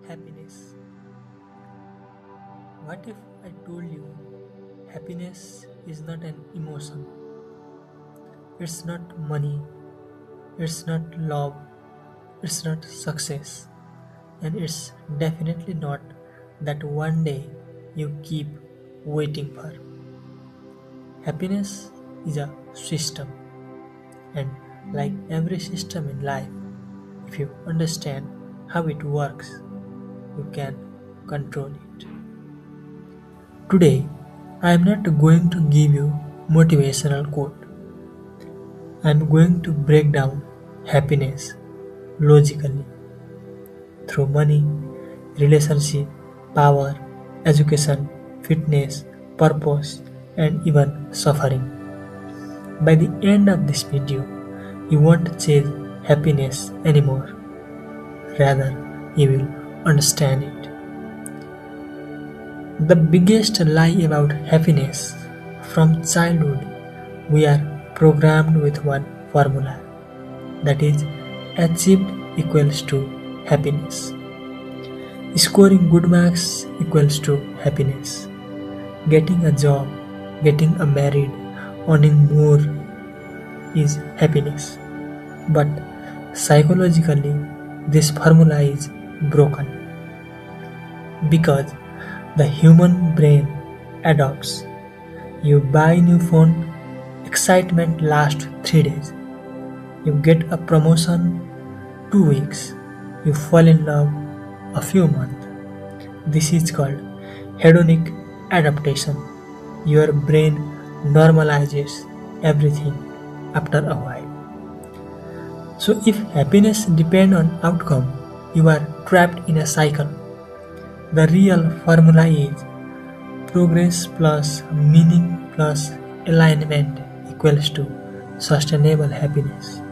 Happiness. What if I told you happiness is not an emotion? It's not money, it's not love, it's not success, and it's definitely not that one day you keep waiting for. Happiness is a system, and like every system in life, if you understand how it works, you can control it. Today, I am not going to give you motivational quote. I am going to break down happiness logically through money, relationship, power, education, fitness, purpose, and even suffering. By the end of this video, you won't chase happiness anymore. Rather, you will understand it. The biggest lie about happiness from childhood, we are programmed with one formula, that is, achieved equals to happiness. Scoring good marks equals to happiness. Getting a job, getting a married, earning more is happiness. But psychologically, this formula is broken because the human brain adopts. You buy new phone, excitement lasts 3 days. You get a promotion 2 weeks. You fall in love a few months. This is called hedonic adaptation. Your brain normalizes everything after a while. So if happiness depends on outcome, you are trapped in a cycle. The real formula is progress plus meaning plus alignment equals to sustainable happiness.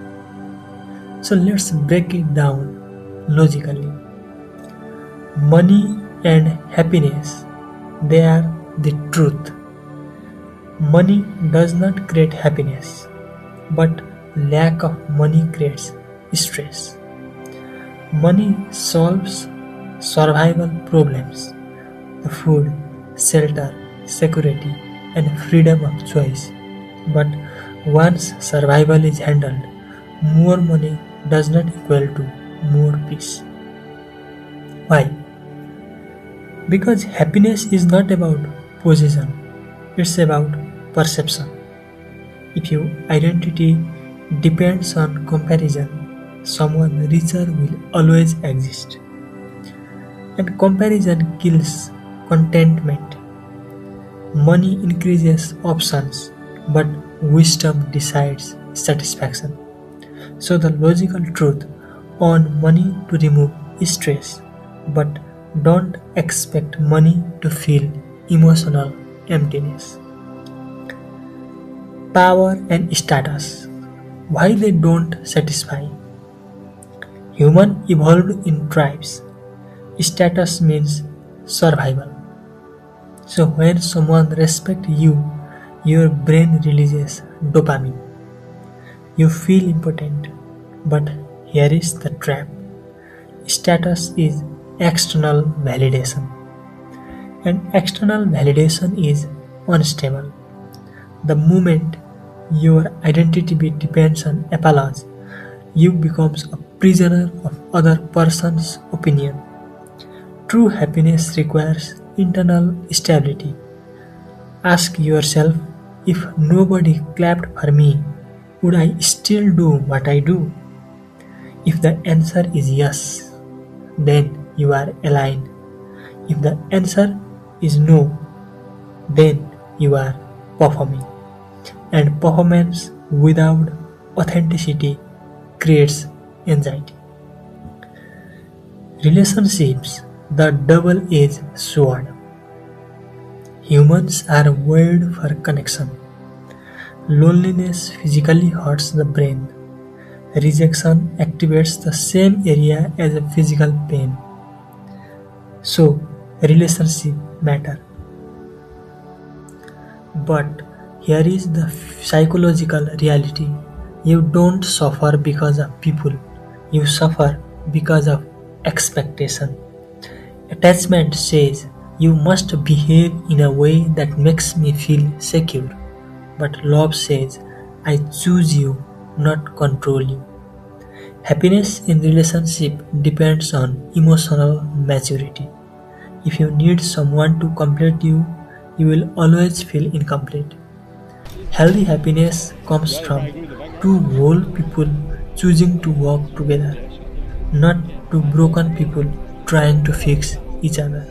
So let's break it down logically. Money and happiness, they are the truth. Money does not create happiness, but lack of money creates stress. Money solves survival problems, the food, shelter, security, and freedom of choice. But once survival is handled, more money does not equal to more peace. Why? Because happiness is not about possession, it's about perception. If your identity depends on comparison, someone richer will always exist. And comparison kills contentment. Money increases options, but wisdom decides satisfaction. So the logical truth: earn money to remove stress, but don't expect money to fill emotional emptiness. Power and status, why they don't satisfy? Human evolved in tribes. Status means survival. So when someone respects you, your brain releases dopamine. You feel important. But here is the trap. Status is external validation. And external validation is unstable. The moment your identity depends on applause, you become a prisoner of other person's opinion. True happiness requires internal stability. Ask yourself, if nobody clapped for me, would I still do what I do? If the answer is yes, then you are aligned. If the answer is no, then you are performing. And performance without authenticity creates anxiety. Relationships, the double-edged sword. Humans are wired for connection. Loneliness physically hurts the brain. Rejection activates the same area as a physical pain. So, relationships matter. But here is the psychological reality. You don't suffer because of people. You suffer because of expectation. Attachment says you must behave in a way that makes me feel secure, but love says I choose you, not control you. Happiness in relationship depends on emotional maturity. If you need someone to complete you, you will always feel incomplete. Healthy happiness comes from two whole people choosing to work together, not two broken people trying to fix each other.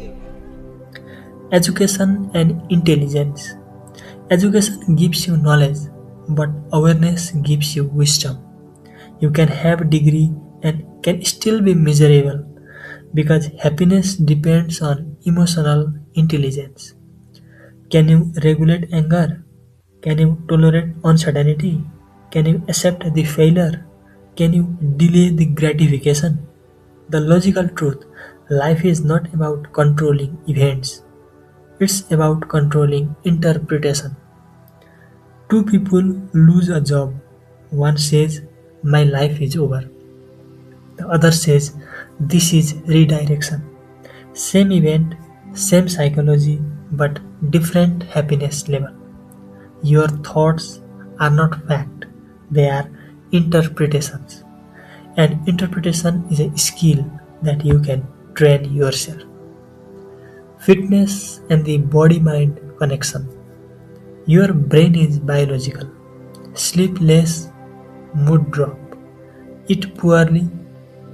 Education and intelligence. Education gives you knowledge, but awareness gives you wisdom. You can have a degree and can still be miserable because happiness depends on emotional intelligence. Can you regulate anger? Can you tolerate uncertainty? Can you accept the failure? Can you delay the gratification? The logical truth: life is not about controlling events, it's about controlling interpretation. Two people lose a job. One says, my life is over. The other says, this is redirection. Same event, same psychology, but different happiness level. Your thoughts are not fact, they are interpretations. And interpretation is a skill that you can train yourself. Fitness and the body mind connection. Your brain is biological. Sleep less, mood drop. Eat poorly,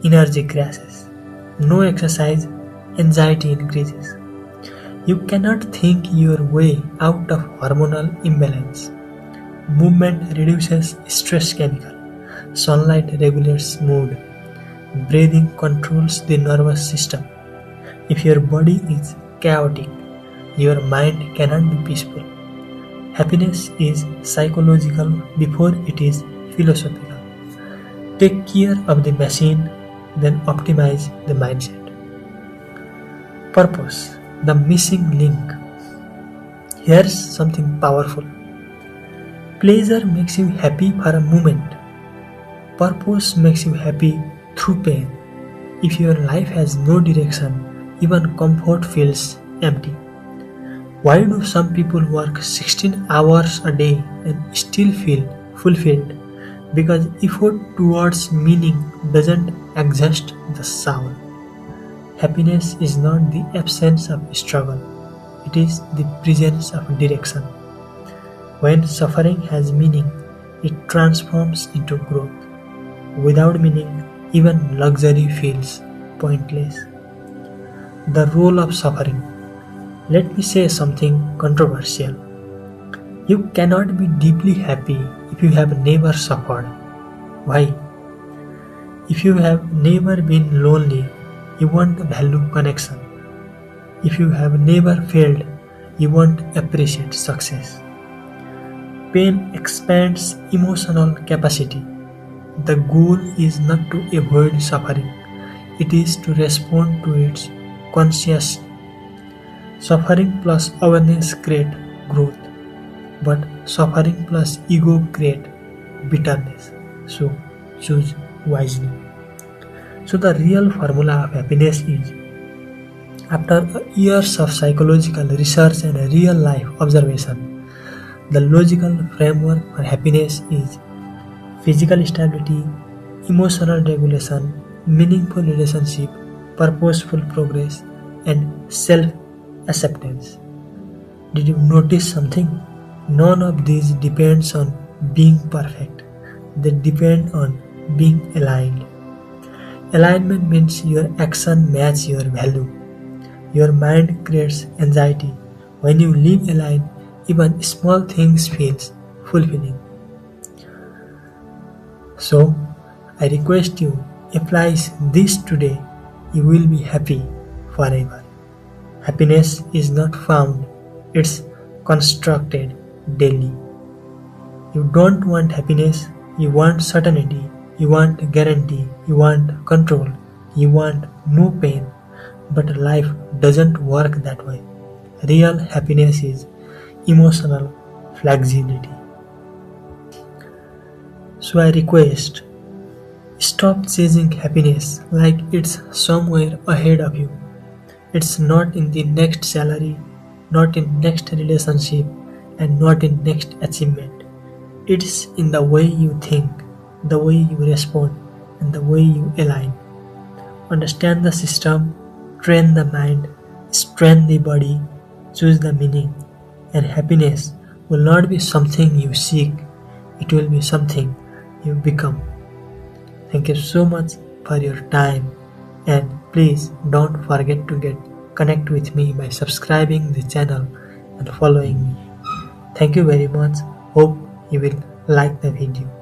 energy crashes. No exercise, anxiety increases. You cannot think your way out of hormonal imbalance. Movement reduces stress chemical. Sunlight regulates mood. Breathing controls the nervous system. If your body is chaotic, your mind cannot be peaceful. Happiness is psychological before it is philosophical. Take care of the machine, then optimize the mindset. Purpose, the missing link. Here's something powerful. Pleasure makes you happy for a moment. Purpose makes you happy through pain. If your life has no direction, even comfort feels empty. Why do some people work 16 hours a day and still feel fulfilled? Because effort towards meaning doesn't exhaust the soul. Happiness is not the absence of struggle, it is the presence of direction. When suffering has meaning, it transforms into growth. Without meaning, even luxury feels pointless. The role of suffering. Let me say something controversial. You cannot be deeply happy if you have never suffered. Why? If you have never been lonely, you won't value connection. If you have never failed, you won't appreciate success. Pain expands emotional capacity. The goal is not to avoid suffering, it is to respond to it consciously. Suffering plus awareness create growth, but suffering plus ego create bitterness. So choose wisely. So the real formula of happiness is, after years of psychological research and real life observation, the logical framework for happiness is physical stability, emotional regulation, meaningful relationship, purposeful progress, and self-acceptance. Did you notice something? None of these depends on being perfect. They depend on being aligned. Alignment means your action match your value. Your mind creates anxiety. When you live aligned, even small things feels fulfilling. So, I request you, apply this today, you will be happy forever. Happiness is not found, it's constructed daily. You don't want happiness, you want certainty, you want guarantee, you want control, you want no pain. But life doesn't work that way. Real happiness is emotional flexibility. So I request, stop chasing happiness like it's somewhere ahead of you It's not in the next salary, not in next relationship, and not in next achievement. It's in the way you think, the way you respond, and the way you align. Understand the system, train the mind, strengthen the body, choose the meaning, and happiness will not be something you seek, it will be something you become. Thank you so much for your time, and please don't forget to get connect with me by subscribing the channel and following me. Thank you very much. Hope you will like the video.